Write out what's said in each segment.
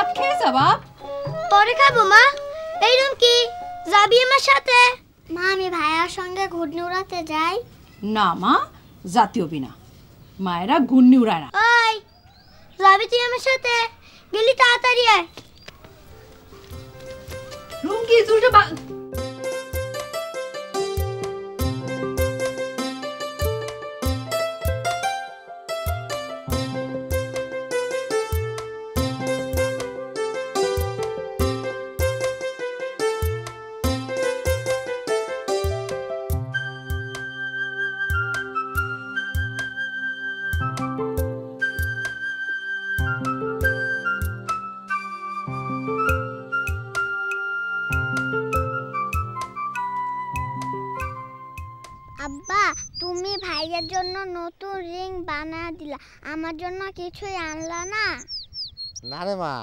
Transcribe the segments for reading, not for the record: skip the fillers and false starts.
ভাত খেয়েছো বাপ? পরে খাবো মা। এই রুম কি যাবি আমার সাথে? মা আমি ভাইয়ার সঙ্গে ঘুরনি উড়াতে যাই। না মা, জাতীয় বিনা মায়েরা ঘূর্ণি উড়ায় না। ওই যাবি তুই আমার সাথে? গেলি তাড়াতাড়ি আয়। রুমকি দুটো আব্বা তুমি ভাইয়ের জন্য নতুন রিং বানায় দিলা, আমার জন্য কিছুই আনলা না? না রে মা,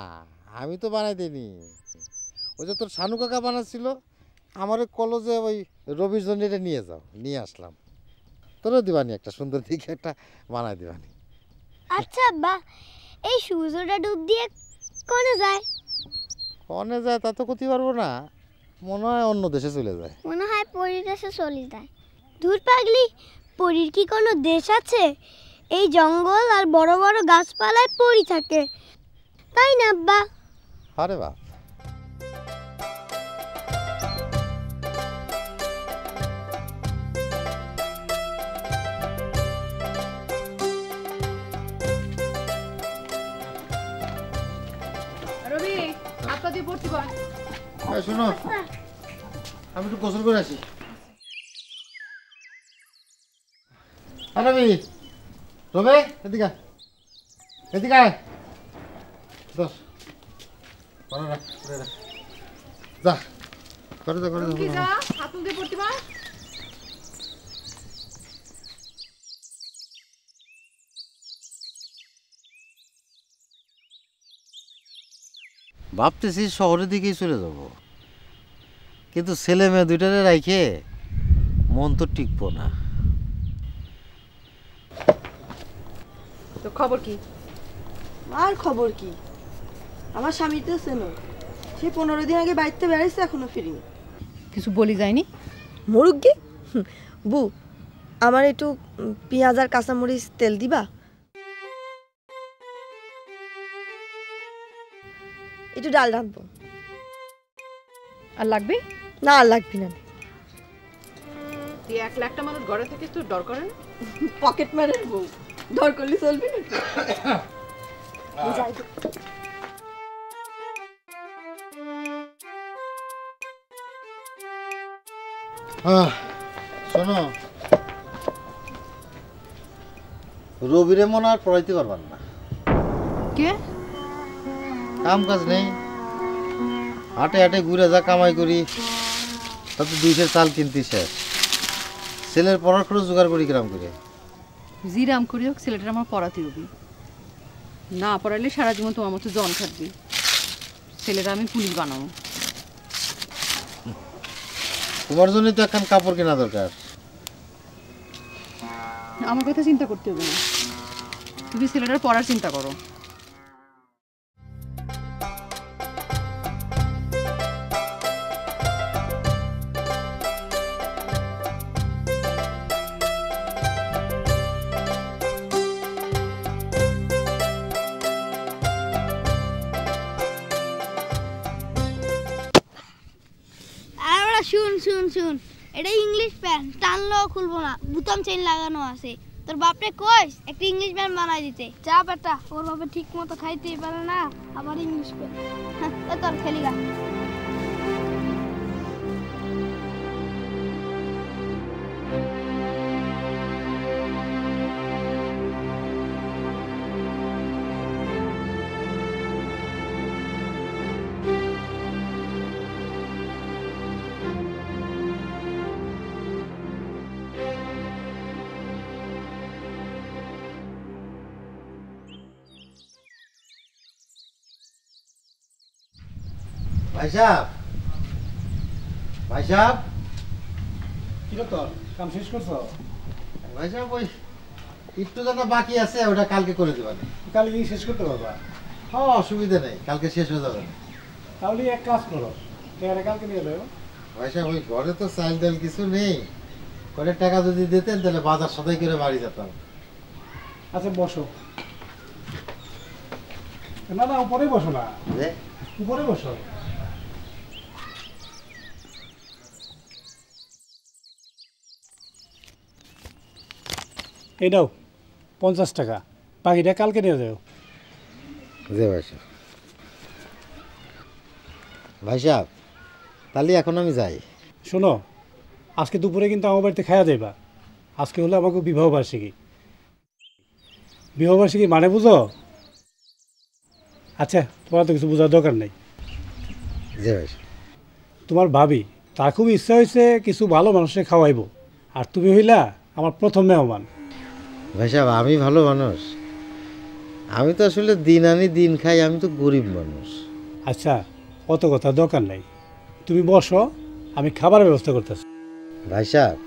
আমি তো বানাই দিইনি। ওই যে তোর শানু কাকা বানাচ্ছিল, আমার কলেজে ওই রবির জন্য এটা নিয়ে যাও, নিয়ে আসলাম। তোরও দিবানি একটা সুন্দর দিকে একটা বানাই দিবানি। আচ্ছা আব্বা, এই সূর্যটা ডুব দিয়ে কোনে যায়? কনে যায় তা তো করতে পারবো না, মনে হয় অন্য দেশে চলে যায়। মনে হয় পরীর দেশে চলে যায়। দূর পাগলি, পরীর কি কোনো দেশ আছে? এই জঙ্গল আর বড় বড় গাছপালায় পরী থাকে, তাই না আব্বা? আরে বাপ, রবি আপা দিয়ে পড়তে পার। শোনো আমি একটু গোসল করে আসি। রবি, রবি এদিকে এদিকে দোষ যা করে যা করে যা হাত দিয়ে পড়তে পার। ভাবতেছি শহরের দিকেই চলে যাব, কিন্তু ছেলে মেয়ে দুইটারে রাইখে মন তো টিকবো না। তো খবর কি? আর খবর কি, আমার স্বামী তো চেনো, সে 15 দিন আগে বাড়িতে বেড়াইছে, এখনো ফিরিনি। কিছু বলি যায়নি? মুরুগ্গি বু, আমার একটু পেঁয়াজ আর কাঁচামরিচ তেল দিবা? একটু ডাল রাঁধবো। আর লাগবে না, আর লাগবি না। তুই 1 লাখটা মানুষ ঘরে থেকে তোর ডর করে না? পকেট মারের বউ, ডর করলে চলবি না। শোনো, রবিরে মনে আর পড়াইতে পারবার না। কে? কাম কাজ নেই, হাটে হাটে ঘুরে যা কামাই করি তাতে 2 চাল কিনতে শেষ। ছেলের পড়ার খরচ জোগাড় করি কিরাম করে? জিরাম করি হোক ছেলেটার আমার পড়াতে রবি, না পড়াইলে সারা জীবন তোমার মতো জন খাটবি। ছেলেটা আমি পুলিশ বানাবো। তোমার জন্য তো এখন কাপড় কেনা দরকার। আমার কথা চিন্তা করতে হবে না, তুমি ছেলেটার পড়ার চিন্তা করো। শুন শুন শুন, এটা ইংলিশ প্যান্ট, টানলেও খুলবো না, বুতাম চেইন লাগানো আছে। তোর বাপরে কইস একটা ইংলিশ প্যান্ট বানাই দিতে। যা বেটা, ওর বাপে ঠিক মতো খাইতেই পারে না, আবার ইংলিশ প্যান্ট। তোর খেলি গা। ভাই সাহেব, ভাই সাহেব, কি তোর কাম শেষ করছো? ভাই সাহেব ওই একটু যেন বাকি আছে ওটা কালকে করে দেবেন। কালকে শেষ করতে পারবা? হ্যাঁ অসুবিধা নেই, কালকে শেষ হয়ে যাবে। তাহলে এক কাজ করো, টাকাটা কালকে নিয়ে যাও। ভাই সাহেব ওই ঘরে তো চাল ডাল কিছু নেই, ঘরে টাকা যদি দিতেন তাহলে বাজার সদাই করে বাড়ি যেতাম। আচ্ছা বসো। না না উপরে বসো না, যে উপরে বসো। এই নাও 50 টাকা, বাকিটা কালকে নিয়ে যাও। যে ভাই সাহেব, ভাই সাহেব তাহলে এখন আমি যাই। শোনো, আজকে দুপুরে কিন্তু আমার বাড়িতে খাওয়া যাইবা। আজকে হলো আমাকে বিবাহবার্ষিকী। বিবাহবার্ষিকী মানে বুঝো? আচ্ছা তোমার তো কিছু বোঝার দরকার নেই। যে ভাই সাহেব, তোমার ভাবি তার খুব ইচ্ছা হয়েছে কিছু ভালো মানুষের খাওয়াইবো, আর তুমি হইলা আমার প্রথম মেহমান। ভাই সাহেব আমি ভালো মানুষ, আমি তো আসলে দিন আনি দিন খাই, আমি তো গরিব মানুষ। আচ্ছা অত কথা দরকার নেই, তুমি বসো, আমি খাবারের ব্যবস্থা করতেছি। ভাই সাহেব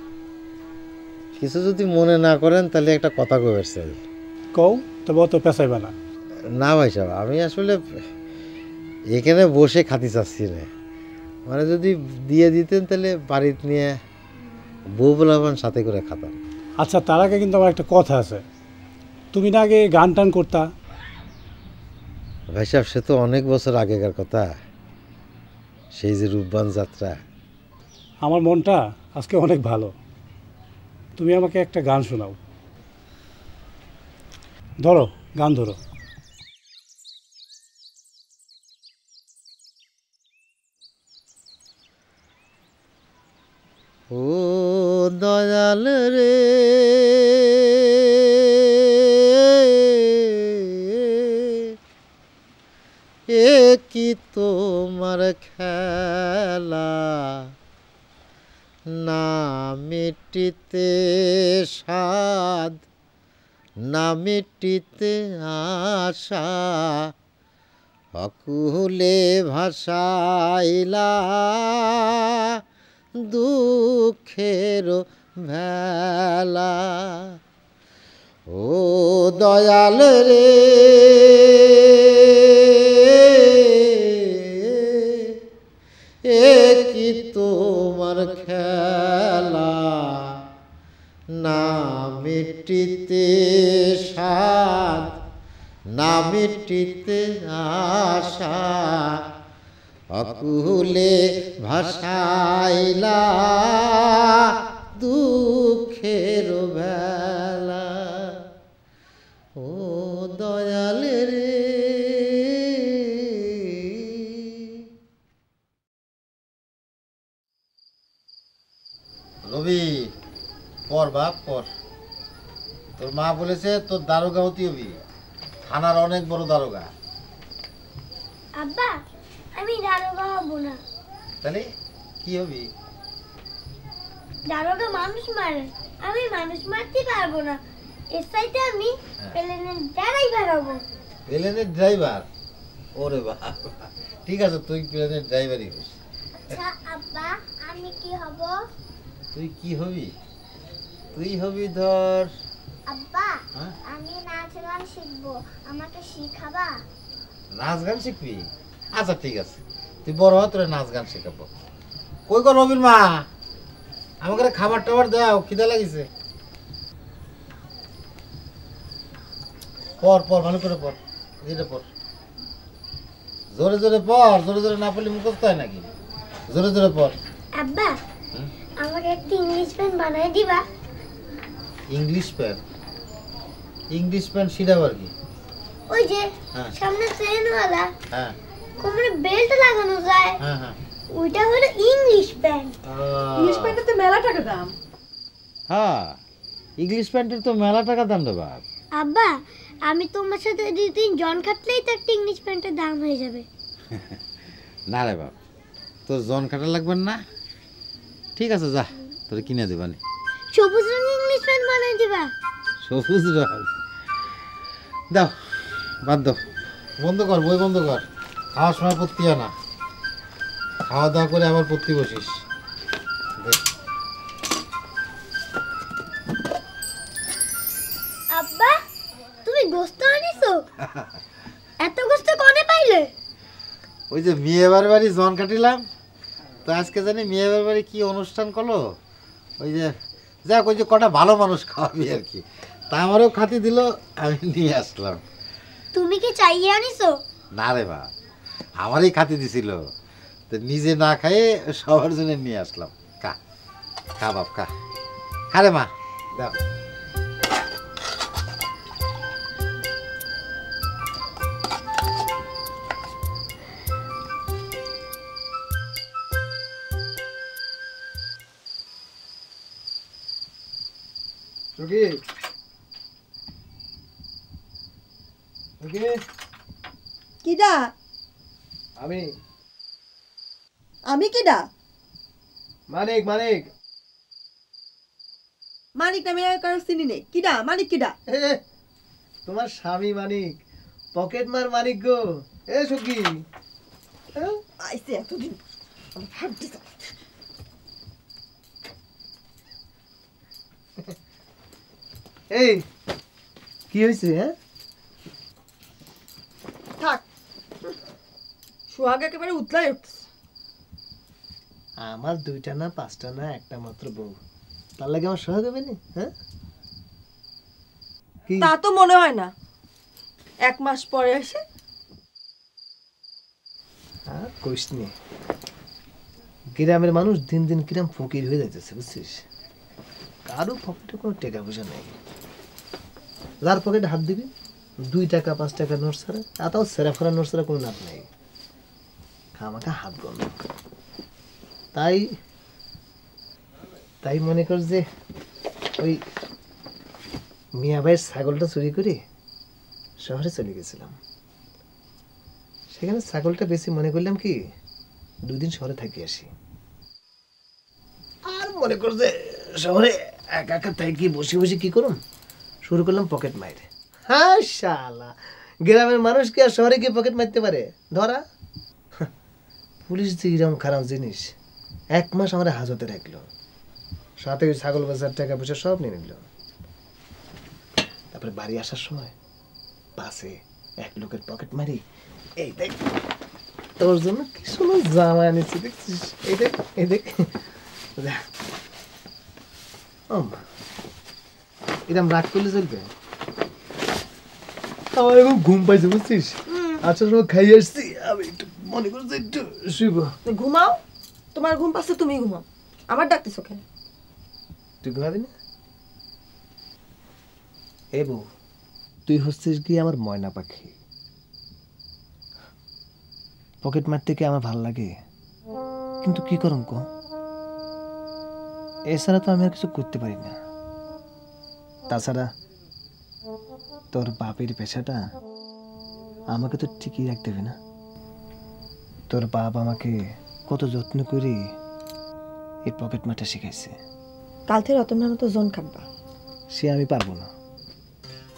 কিছু যদি মনে না করেন তাহলে একটা কথা কবে চাই। কও, তবে অত পেঁচাইবে না। না ভাই সাহেব, আমি আসলে এখানে বসে খাতি চাচ্ছি না, মানে যদি দিয়ে দিতেন তাহলে বাড়িতে নিয়ে বউ বলাবান সাথে করে খাতাম। আচ্ছা তার আগে কিন্তু আমার একটা কথা আছে, তুমি না আগে গান টান করতা? ভাই সাহেব সে তো অনেক বছর আগেকার কথা, সেই যে রূপবান যাত্রা। আমার মনটা আজকে অনেক ভালো, তুমি আমাকে একটা গান শোনাও। ধরো গান ধরো। ও দয়াল রে এ কি তোমার খেলা, না মিটিতে স্বাদ না মিটিতে আশা, অকুলে ভাসাইলা দুঃখের ভেলা। ও দয়াল রে এ কি তোমার খেলা, না মিটিতে স্বাদ না মিটিতে আশা, অকুলে ভাসাইলা দুঃখের বেলা। ও দয়াল রে। রবি পর বাপ পর, তোর মা বলেছে তোর দারোগা হতে হবি, থানার অনেক বড় দারোগা। আব্বা আমি দারোগা হব না। তাহলে কি হবি? দারোগা মানুষ মারে, আমি মানুষ মারতে পারবো না। এর সাইডে আমি প্লেনের ড্রাইভার হব। প্লেনের ড্রাইভার? ওরে বাবা, ঠিক আছে তুই প্লেনের ড্রাইভারই হোস। আচ্ছা আব্বা আমি কি হব? তুই কি হবি? তুই হবি ধর। আব্বা হ্যাঁ? আমি নাচ গান শিখবো, আমাকে শিখাবা? নাচ গান শিখবি? আচ্ছা ঠিক আছে, তুই বড় হ, তোর নাচ গান শেখাবো। কই কর রবির মা, আমাকে খাবার টাবার দাও, খিদা লাগিছে। পর পর ভালো করে পর, ধীরে পর, জোরে জোরে পর, জোরে জোরে না পড়লে মুখস্থ হয় নাকি? জোরে জোরে পর। আব্বা আমাকে একটা ইংলিশ প্যান বানাই দিবা? English pant? ইংলিশ প্যান্ট সিরাবার কি? ওই যে হ্যাঁ সামনে চেনওয়ালা, হ্যাঁ কোমরে বেল্ট লাগানো যায়, হ্যাঁ হ্যাঁ ওইটা হলো ইংলিশ প্যান্ট। ইংলিশ প্যান্টের তো মেলা টাকা দাম। হ্যাঁ ইংলিশ প্যান্টের তো মেলা টাকা দাম রে বাপ। আব্বা আমি তোমার সাথে 2-3 জন খাটলেই তো একটা ইংলিশ প্যান্টের দাম হয়ে যাবে। না রে বাপ, তোর জন কাটা লাগবে না। ঠিক আছে যা, তোর কিনে দেবানি। সবুজ রঙের ইংলিশ প্যান্ট বানাই দিবা? সবুজ রং? দাও, বাদ দাও, বন্ধ কর, বই বন্ধ কর। খাওয়ার সময় পড়তি আনা, খাওয়া দাওয়া করে আবার পড়তে বসিস। আব্বা তুমি গোস্ত আনিছো? এত গোস্ত ওই যে মেয়েবার বাড়ি জন কাটিলাম, তো আজকে জানি মেয়েবার বাড়ি কি অনুষ্ঠান করলো, ওই যে যাক ওই যে কটা ভালো মানুষ খাওয়াবি আর কি, তা আমারও খাতি দিল, আমি নিয়ে আসলাম। তুমি কি চাইয়ে আনিছো? না রে মা, আমারই খাতি দিছিল, তো নিজে না খাইয়ে সবার জন্য নিয়ে আসলাম। খা খা বাপ খা, খা রে মা, দাও। কিডা? আমি আমি কিডা? মানিক। মানিক মানিক নামে আর কারো চিনি নেই। কিডা মানিক? কিডা? তোমার স্বামী মানিক, পকেট মার মানিক গো। এ সখী, আইছে এতদিন আমার হাত দিছে। এই কি হয়েছে? হ্যাঁ থাক, সোহাগ একেবারে উতলাই উঠছে। আমার 2টা না 5টা না একটা মাত্র বউ, তার লাগে আমার সহায় দেবে না? হ্যাঁ কি? তা তো মনে হয় না। 1 মাস পরে এসে আর কইস নি, গ্রামের মানুষ দিন দিন কিরম ফকির হয়ে যাইতেছে বুঝছিস। কারো পকেটে কোনো টাকা পয়সা নেই, যার পকেটে হাত দিবি 2 টাকা 5 টাকা নোট ছাড়া, তাও সেরা ফেরা নোট ছাড়া কোনো লাভ নেই, খামাখা হাত বন্ধ। তাই মনে কর যে ওই মিয়া ভাইয়ের ছাগলটা চুরি করে শহরে চলে গেছিলাম, সেখানে ছাগলটা বেশি মনে করলাম কি 2 দিন শহরে থাকি আসি। আর মনে কর যে শহরে একা একা থাকি বসে বসে কি করুম, শুরু করলাম পকেট মাইর। হ্যাঁ শালা, গ্রামের মানুষ কি আর শহরে গিয়ে পকেট মারতে পারে? ধরা পুলিশ যে এরকম খারাপ জিনিস, 1 মাস আমার হাজতে রাখলো, সাথে ওই ছাগল বাজার টাকা পয়সা সব নিয়ে নিল। তারপরে বাড়ি আসার সময় বাসে এক লোকের পকেট মারি, এই দেখ তোর জন্য কি সুন্দর জামা এনেছি দেখছিস, এই দেখ এই দেখ। এরকম রাগ করলে চলবে? আমার এখন ঘুম পাইছে বুঝছিস, আচ্ছা সময় খাই আসছি, আমি একটু মনে করছি একটু শুইব। ঘুমাও, তোমার ঘুম পাচ্ছে তুমি ঘুমাও, আমার ডাকতেছো কেন? তুই ঘুমাবি না? এ বউ, তুই হচ্ছিস কি আমার ময়না পাখি, পকেট মারতে কি আমার ভাল লাগে, কিন্তু কি করুম ক, এছাড়া তো আমি আর কিছু করতে পারি না। তাছাড়া তোর বাপের পেশাটা আমাকে তো ঠিকই রাখতে হবে না। তোর বাপ আমাকে কত যত্ন করে এই পকেট মারটা শিখাইছে। কাল থেকে রতনের মতো জন কাটবা। সে আমি পারবো না,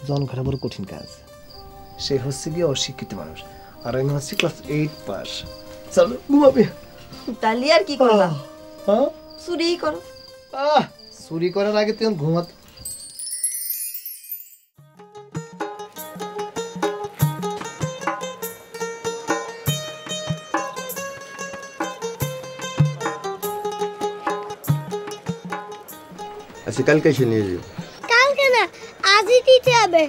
জন ঘাটা বড় কঠিন কাজ। সে হচ্ছে গিয়ে অশিক্ষিত মানুষ, আর আমি হচ্ছি ক্লাস 8 পাস। চলো ঘুমাবি। তাহলে আর কি করবা? হ্যাঁ চুরিই করো। চুরি করার আগে তুই ঘুমাত। আচ্ছা কালকে এসে নিয়ে যাও। কালকে না, আজই দিতে হবে।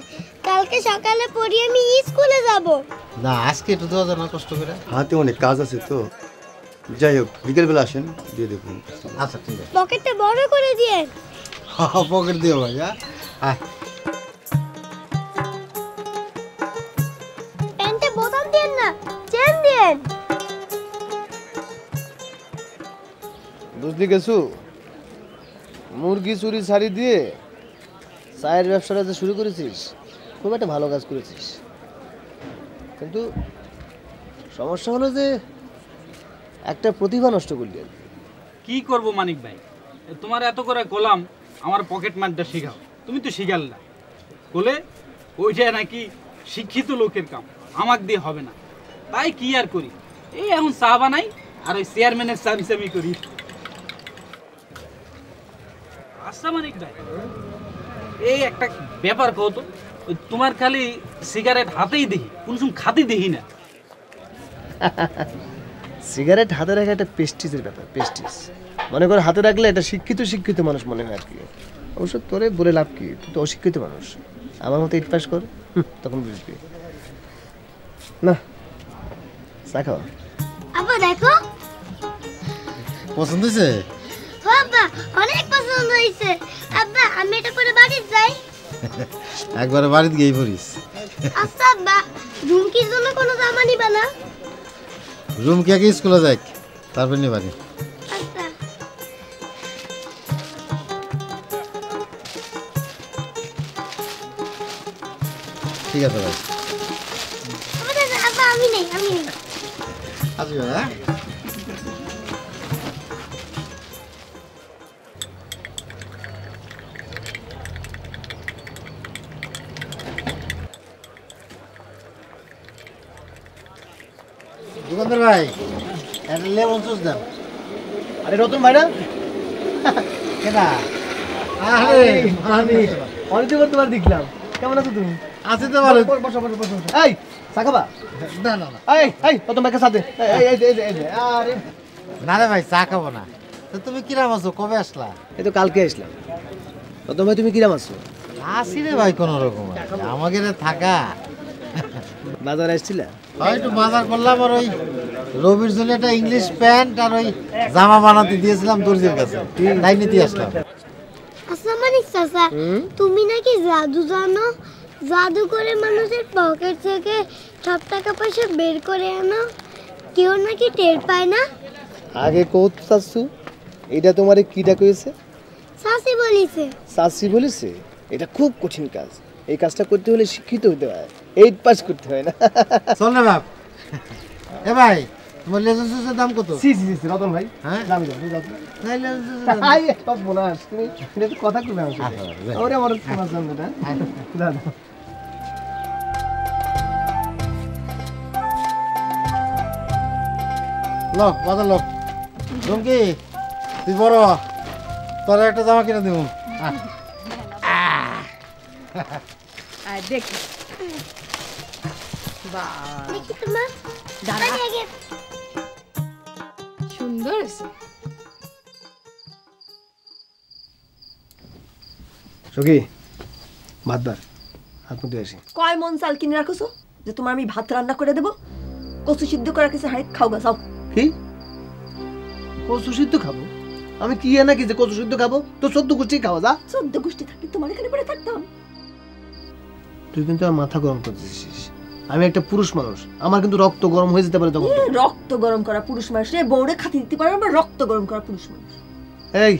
কালকে সকালে পড়ি আমি স্কুলে যাব। না আজকে একটু দেওয়া যায় না কষ্ট করে? হাতে অনেক কাজ আছে তো, যাই হোক বিকেলবেলা আসেন, দিয়ে দেখুন। আচ্ছা ঠিক আছে, পকেটটা বড় করে দিয়ে। পকেট দিও ভাই। হ্যাঁ প্যান্টে বোতাম দেন না, চেন দেন। বুঝলি গেছু, মুরগি চুরি ছাড়ি দিয়ে চায়ের ব্যবসাটা যে শুরু করেছিস, খুব একটা ভালো কাজ করেছিস, কিন্তু সমস্যা হলো যে একটা প্রতিভা নষ্ট করলি। কি করব মানিক ভাই, তোমার এত করে গোলাম আমার পকেট মারটা শিখাও, তুমি তো শিখাল না। বলে ওইটা নাকি শিক্ষিত লোকের কাম, আমাকে দিয়ে হবে না। তাই কি আর করি, এই এখন চা বানাই আর ওই চেয়ারম্যানের চামি করি। আচ্ছা মানিক ভাই, এই একটা ব্যাপার কও তো, তোমার খালি সিগারেট হাতেই দেখি, কোন সময় খাতি দেখি না। সিগারেট হাতে রাখা একটা পেস্টিজের ব্যাপার, পেস্টিজ। মনে করে হাতে রাখলে এটা শিক্ষিত শিক্ষিত মানুষ মনে হয় আর কি। অবশ্য তোরে বলে লাভ কি, তুই তো অশিক্ষিত মানুষ। আমার মতো 8 পাস কর, তখন বুঝবি। না চা খাওয়া। আব্বা দেখো, পছন্দ হয়েছে? আব্বা অনেক পছন্দ হয়েছে। আব্বা আমি এটা করে বাড়ি যাই। একবারে বাড়িতে গিয়ে পড়িস। আচ্ছা আব্বা, রুমকির জন্য কোনো জামা নিবা না? রুম কে আগে স্কুলে যাক, তারপর নিবানি। আচ্ছা ঠিক আছে ভাই। আব্বা আমি নেই, আমি নেই। আসবি হ্যাঁ? দোকানদার ভাই, একটা লেমন জুস দেন। আরে রতন ভাই না? কেনা? আরে আমি অনেকদিন পর তোমার দেখলাম। কেমন আছো তুমি? আছি তো ভালো। বসো বসো বসো। এই চা খাবা? না না না। এই এই রতন ভাইকে সাথে। এই আরে না রে ভাই, চা খাবো না। তো তুমি কিরাম আছো? কবে আসলা? এই তো কালকে আসলাম। রতন ভাই তুমি কিরাম আছো? আসি রে ভাই কোন রকম। আমাকে থাকা। বাজার আসছিলা? হয় একটু বাজার করলাম, আর ওই রবির জন্য একটা ইংলিশ প্যান্ট আর ওই জামা বানাতে দিয়েছিলাম দর্জির কাছে, তাই নিতে আসলাম। আচ্ছা মানিক চাচা, তুমি নাকি জাদু জানো? জাদু করে মানুষের পকেট থেকে সব টাকা পয়সা বের করে আনো, কেউ নাকি টের পায় না? আগে কত চাচ্ছু? এটা তোমারে কিটা কইছে? শাসি বলিছে। শাসি বলেছে? এটা খুব কঠিন কাজ। এই কাজটা করতে হলে শিক্ষিত হতে হয়, 8 পাস করতে হয় না। চল না বাপ। এ ভাই, তোমার লেজন জুসের দাম কত? সি রতন ভাই, হ্যাঁ দামি দামি দামি। নাই লেজন জুসের দাম। আই সব বোনাস, তুমি এটা তো কথা কইবে আমার সাথে। ওরে আমার বোনাস দাম না। দাদা লো বাজার লো। রুমকি তুই বড়, তোর একটা জামা কিনে দিব। দেখি দেখি তোমার দাঁড়া, আমি আগে সুন্দর আছে। সখী ভাতবার হাত মুখে আসি। কয় মন চাল কিনে রাখছো যে তোমার আমি ভাত রান্না করে দেবো? কচু সিদ্ধ করে রাখেছে, হাই খাও গা যাও। কি কচু সিদ্ধ খাবো? আমি কি নাকি যে কচু সিদ্ধ খাবো? তো 14 গোষ্ঠী খাওয়া যা। 14 গোষ্ঠী থাকলে তোমার এখানে পড়ে থাকতাম। তুই কিন্তু আমার মাথা গরম করতেছিস। আমি একটা পুরুষ মানুষ, আমার কিন্তু রক্ত গরম হয়ে যেতে পারে তখন। রক্ত গরম করা পুরুষ মানুষ রে বউরে খাতি দিতে পারে না, রক্ত গরম করা পুরুষ মানুষ। এই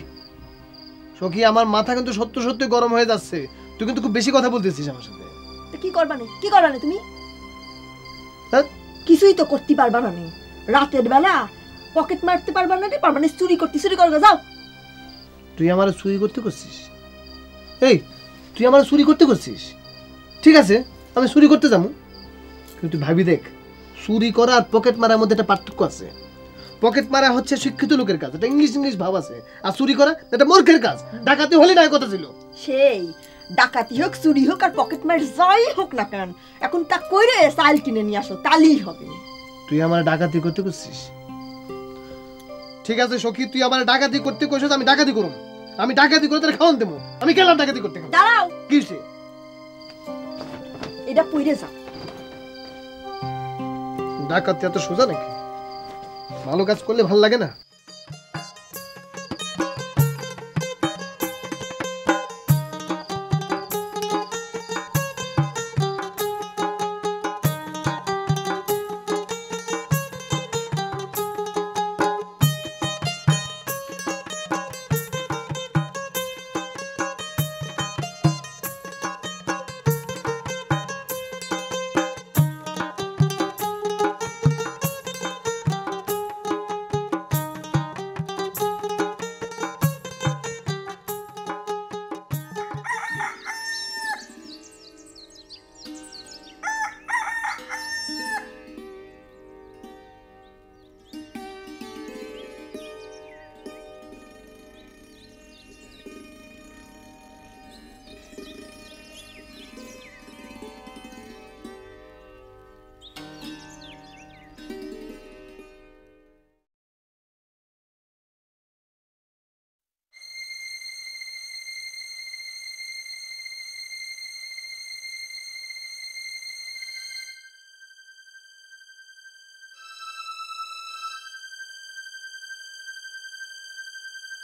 সখী, আমার মাথা কিন্তু সত্য সত্যি গরম হয়ে যাচ্ছে। তুই কিন্তু খুব বেশি কথা বলতেছিস আমার সাথে। তো কি করবা না, কি করবা না তুমি? হ্যাঁ? কিছুই তো করতে পারবা না। রাতের বেলা পকেট মারতে পারবা না, পারবা না চুরি করতে, চুরি করো গা, যাও। তুই আমার চুরি করতে করছিস? এই তুই আমার চুরি করতে করছিস? ঠিক আছে, আমি চুরি করতে যাবো, কিন্তু ভাবি দেখ, চুরি করা আর পকেট মারার মধ্যে একটা পার্থক্য আছে। পকেট মারা হচ্ছে শিক্ষিত লোকের কাজ, এটা ইংলিশ ইংলিশ ভাব আছে। আর চুরি করা এটা মূর্খের কাজ। ডাকাতি হলে না কথা ছিল। সেই ডাকাতি হোক, চুরি হোক, আর পকেট মার যাই হোক না কেন, এখন তা কইরে চাল কিনে নিয়ে আসো, তালিই হবে। তুই আমার ডাকাতি করতে করছিস? ঠিক আছে সখী, তুই আমার ডাকাতি করতে কইছিস, আমি ডাকাতি করব। আমি ডাকাতি করে তোর খাওয়ান দেবো। আমি গেলাম ডাকাতি করতে। দাঁড়াও, কি হইছে? এটা পইরে যাও। ডাকাতি এত সোজা নাকি? ভালো কাজ করলে ভালো লাগে না?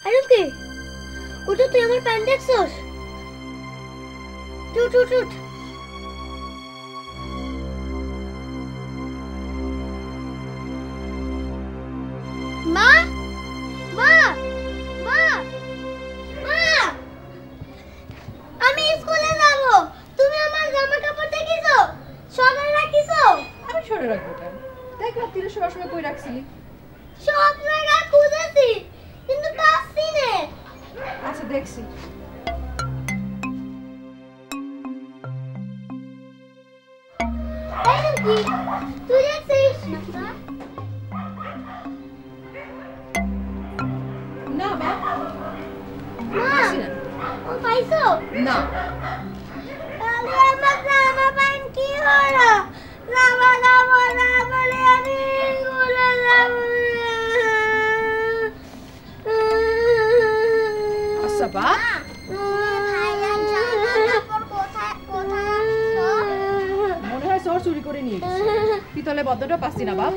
আরে কি ওটা তুই আমার প্যান্ট দেখছস? টুট টুট টুট। মা মা মা মা, আমি স্কুলে যাব। তুমি আমার জামা কাপড় দেখিছো? সরে রাখিছো? আমি সরে রাখবো কেন? দেখ রাত্রিরে শোয়ার সময় কই রাখছিলি? সব জায়গায় খুঁজেছি কিন্তু পাচ্ছি না। আচ্ছা দেখছি। এই কি তুই দেখছিস? না বা মা ও পাইছো? না আরে আমার জামা প্যান্ট কি হলো? জামা কাপড় না বলে আমি স্কুলে যাব। আচ্ছা বা ভাইয়ার জামা কাপড় কোথায় কোথায় রাখছো? মনে হয় সর চুরি করে নিয়ে গেছে। পিতলে বদ্ধটা পাচ্ছি না বাপ।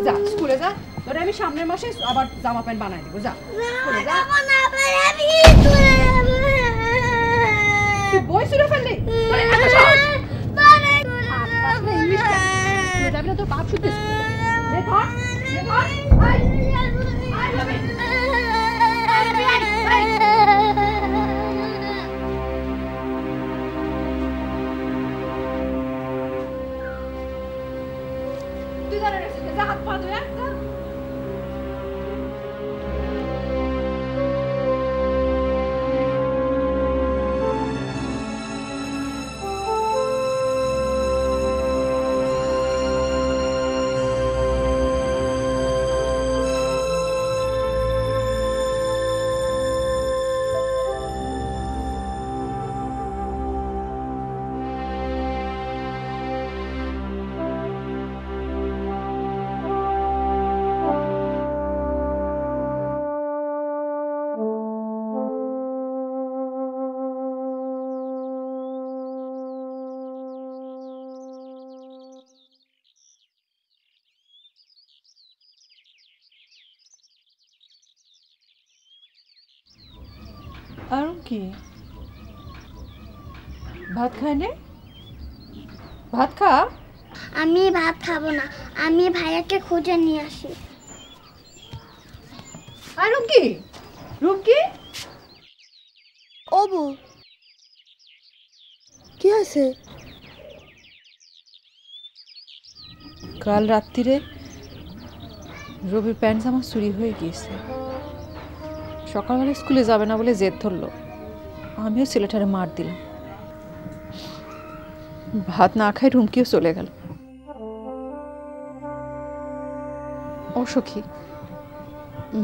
যা স্কুলে যা, তোরে আমি সামনের মাসে আবার জামা প্যান্ট বানাই দেবো। যা স্কুলে যা। জামা না বলে আমি স্কুলে যাব। তুই বই চুরে ফেললি? তোরে এত সাহস? মানে ইংলিশ স্কুলে যাবি না, তোর বাপ শুনতে রে ধর রে ধর। আয় আয় যাবে। তুই জানা রেছিস যা, হাত পা ধুয়ে যা। আর কি ভাত খাইলে? ভাত খা। আমি ভাত খাবো না, আমি ভাইয়াকে খুঁজে নিয়ে আসি। আর রুমকি রুমকি অবু কি আছে? কাল রাত্রিরে রবির প্যান্ট জামা চুরি হয়ে গিয়েছে। সকালবেলা স্কুলে যাবে না বলে জেদ ধরলো, আমিও ছেলেটারে মার দিলাম। ভাত না খাই রুমকিও চলে গেল। ও সখী,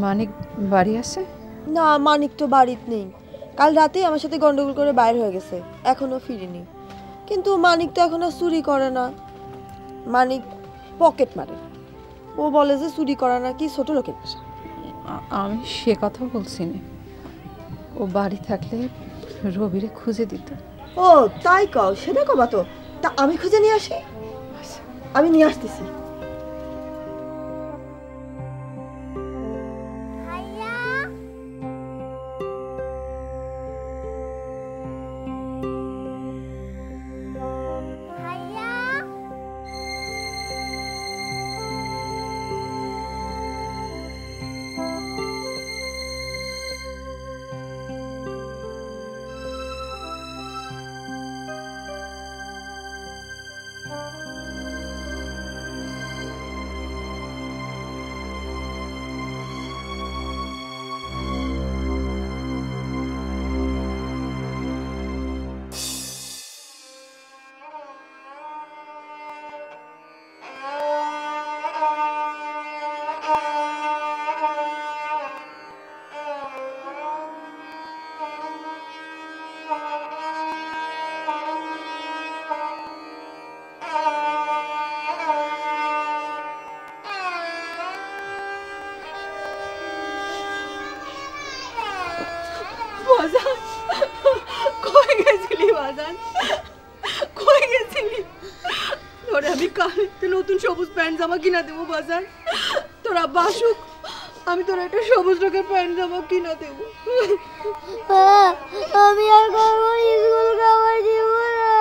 মানিক বাড়ি আছে? না, মানিক তো বাড়িতে নেই। কাল রাতেই আমার সাথে গন্ডগোল করে বাইরে হয়ে গেছে, এখনো ফিরেনি। কিন্তু মানিক তো এখন আর চুরি করে না, মানিক পকেট মারে। ও বলে যে চুরি করা নাকি ছোট লোকের পেশা। আমি সে কথা বলছি না, ও বাড়ি থাকলে রবিরে খুঁজে দিত। ও তাই কও, সেটা কবা তো। তা আমি খুঁজে নিয়ে আসি, আমি নিয়ে আসতেছি। আমি কাল নতুন সবুজ প্যান্ট জামা কিনা দেবো বাজার, তোরা বাসুক আমি তোর একটা সবুজ রঙের প্যান্ট জামা কিনা দেব। আমি আর কখনো স্কুল খাওয়াই দিব না।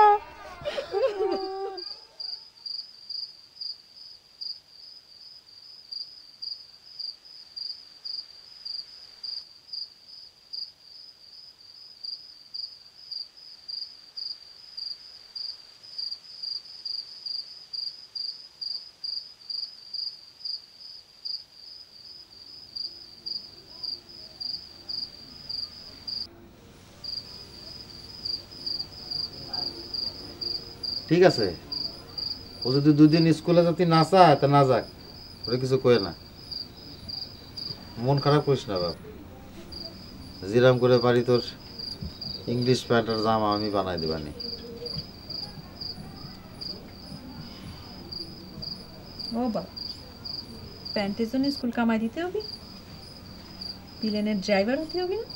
ঠিক আছে, ও যদি 2 দিন স্কুলে যাতে না চায় তা না যাক, ওরা কিছু কয়ে না। মন খারাপ করিস না বাপ, জিরাম করে পারি তোর ইংলিশ প্যান্ট আর জামা আমি বানাই দিবানি। ও বাপ, প্যান্টের জন্য স্কুল কামাই দিতে হবে, প্লেনের ড্রাইভার হতে হবে না?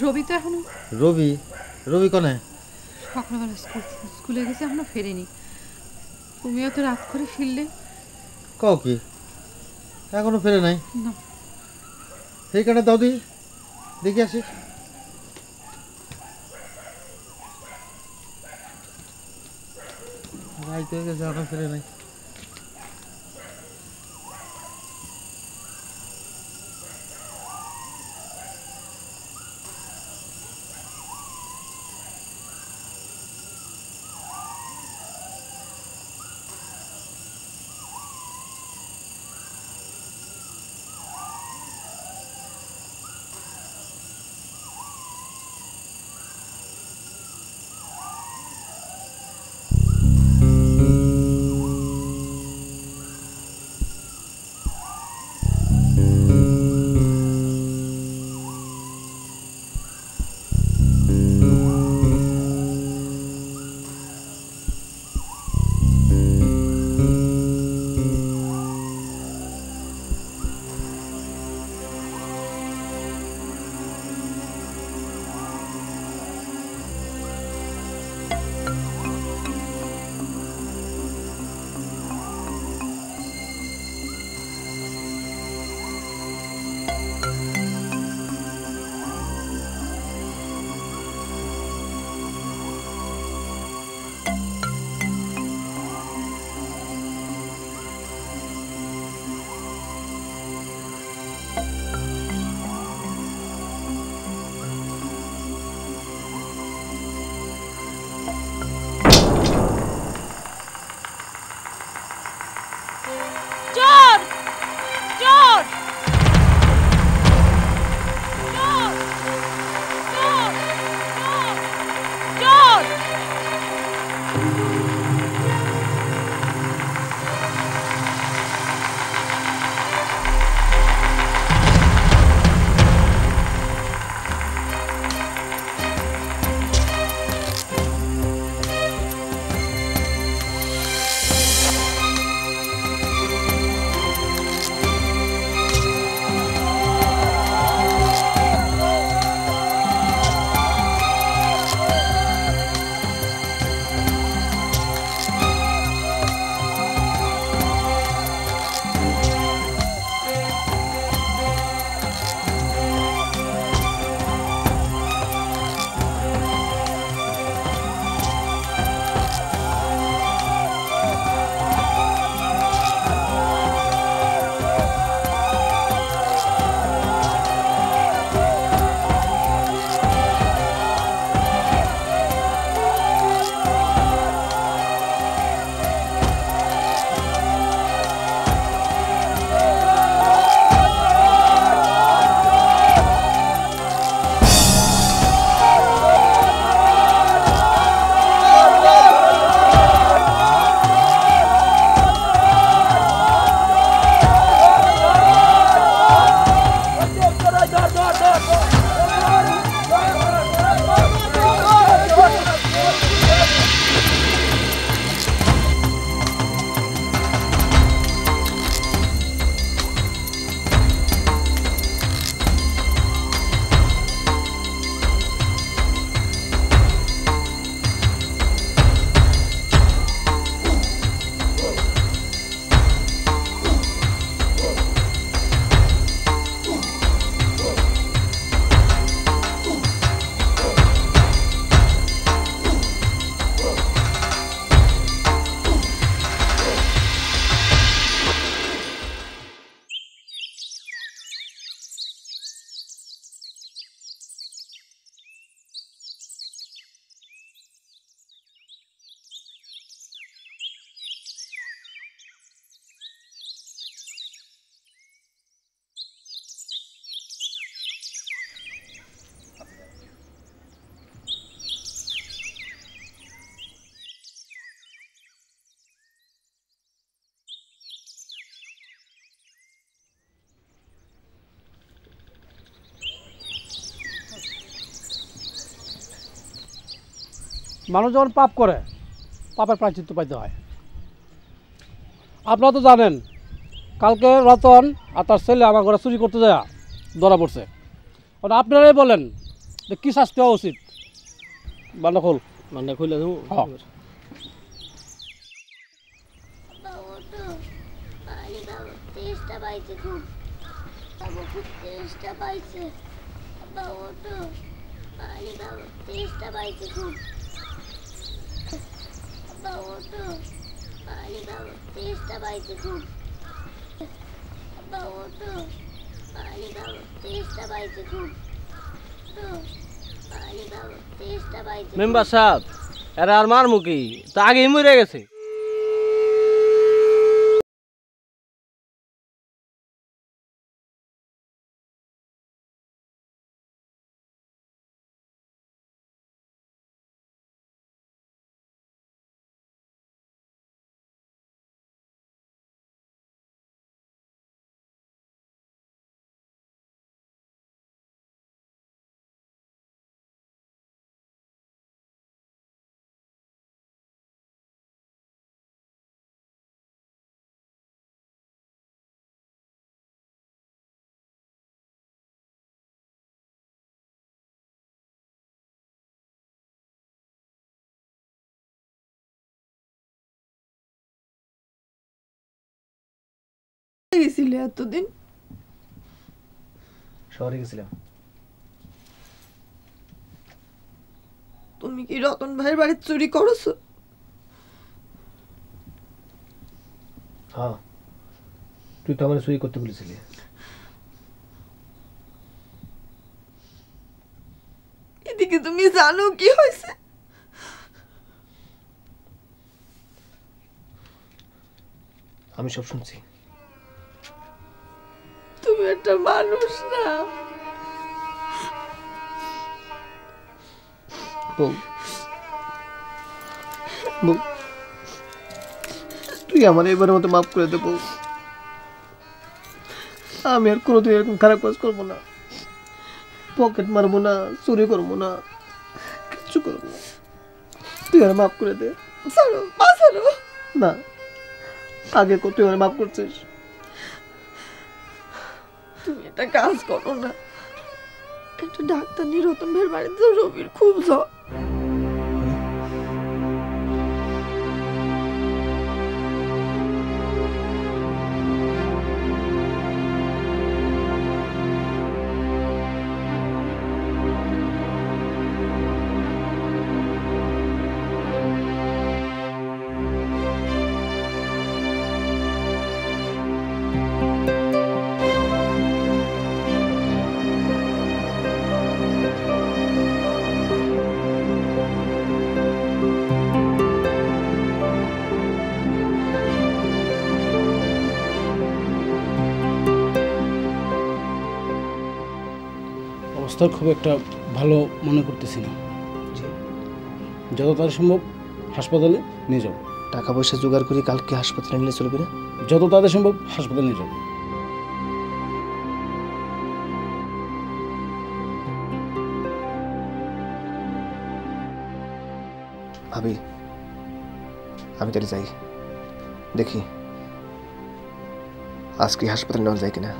রবি তো এখনো রবি রবি কনে সকালবেলা স্কুলে গেছে, এখনো ফেরেনি। তুমি এত রাত করে ফিরলে? কও কি এখনো ফেরে নাই? না, সেইখানে দাও দি দেখি আসি। রাইতে হয়ে গেছে এখনো ফেরে নাই। চোর চোর চোর চোর চোর মানুষ যখন পাপ করে পাপের প্রায়শ্চিত্ত পাইতে হয়। আপনারা তো জানেন কালকে রতন আর তার ছেলে আমার ঘরে চুরি করতে যায় ধরা পড়ছে। আপনারাই বলেন যে কী শাস্তি হওয়া উচিত। বান্ডা খোল, বান্ডা খুলে দেবো। মেম্বার সাহেব এরা আর মার মুখী তা আগেই মরে গেছে। গেছিলে এতদিন? শহরে গেছিলাম। তুমি কি রতন ভাইয়ের বাড়ি চুরি করেছো? হ্যাঁ, তুই তো আমার চুরি করতে বলেছিলি। এদিকে তুমি জানো কি হয়েছে? আমি সব শুনছি। তুমি একটা মানুষ না। বউ, বউ, তুই আমার এবারের মতো মাফ করে দে বউ। আমি আর কোনোদিন এরকম খারাপ কাজ করবো না, পকেট মারবো না, চুরি করবো না, কিচ্ছু করবো না। তুই আর মাফ করে দে। ছাড়ো, মা ছাড়ো। না, আগে তুই আমার মাফ করছিস। তুমি একটা কাজ করো না, একটা ডাক্তার নিয়ে রতন ভাইয়ের বাড়িতে রবির খুব জ্বর। অবস্থা খুব একটা ভালো মনে করতেছি না। যত তাড়াতাড়ি সম্ভব হাসপাতালে নিয়ে যাবো। টাকা পয়সা জোগাড় করে কালকে হাসপাতালে নিলে চলবে না? যত তাড়াতাড়ি সম্ভব হাসপাতালে নিয়ে যাবো। ভাবি, আমি তাহলে যাই, দেখি আজকে হাসপাতালে নেওয়া যায় কিনা।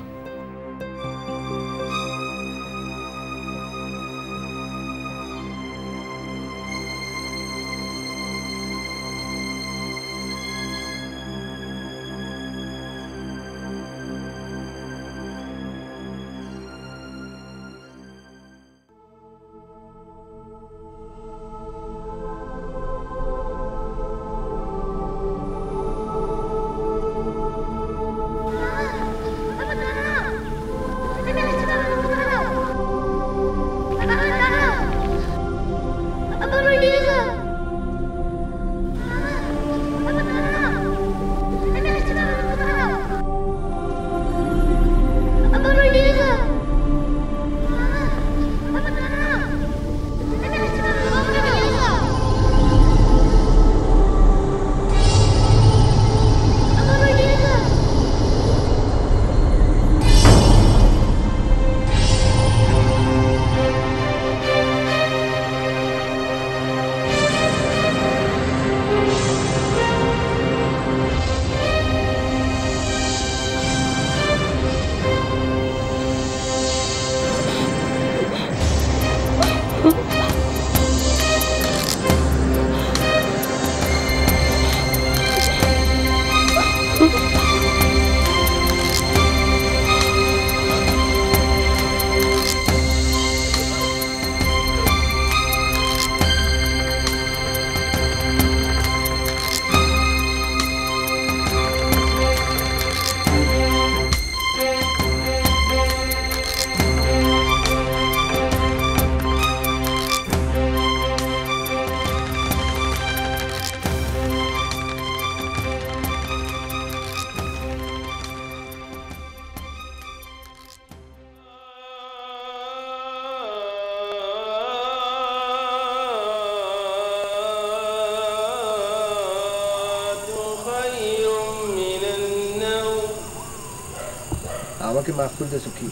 আমাকে মাফ করে দিয়েছো কি?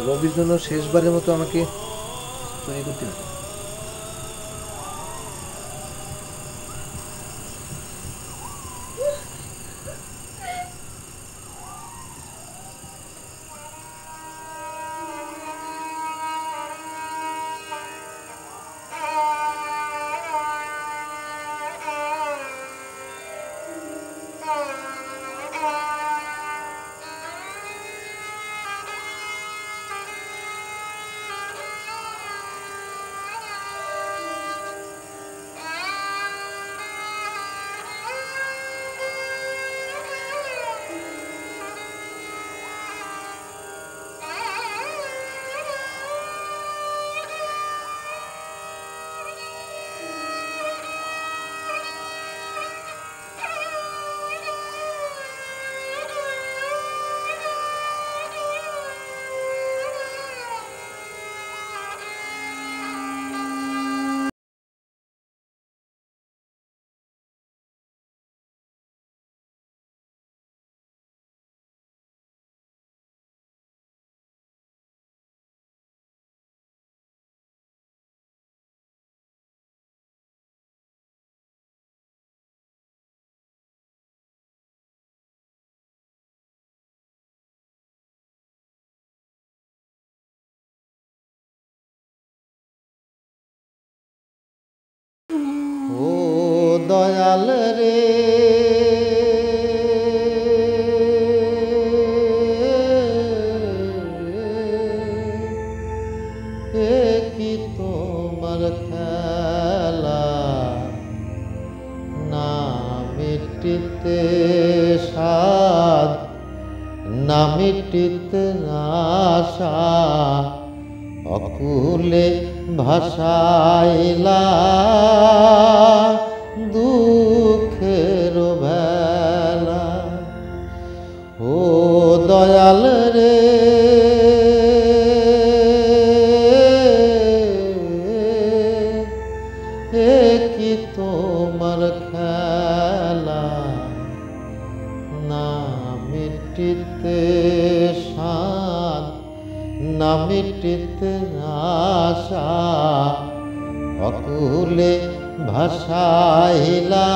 রবির জন্য শেষবারের মতো আমাকে তৈরি করতে হবে। না মিটিতে আশা অকুলে ভাসাইলা দুঃখের বেলা ও দয়াল রে এ কি তোমার খেলা না মিটিতে শান না মিটিতে আশা অকুলে ভাসাইলা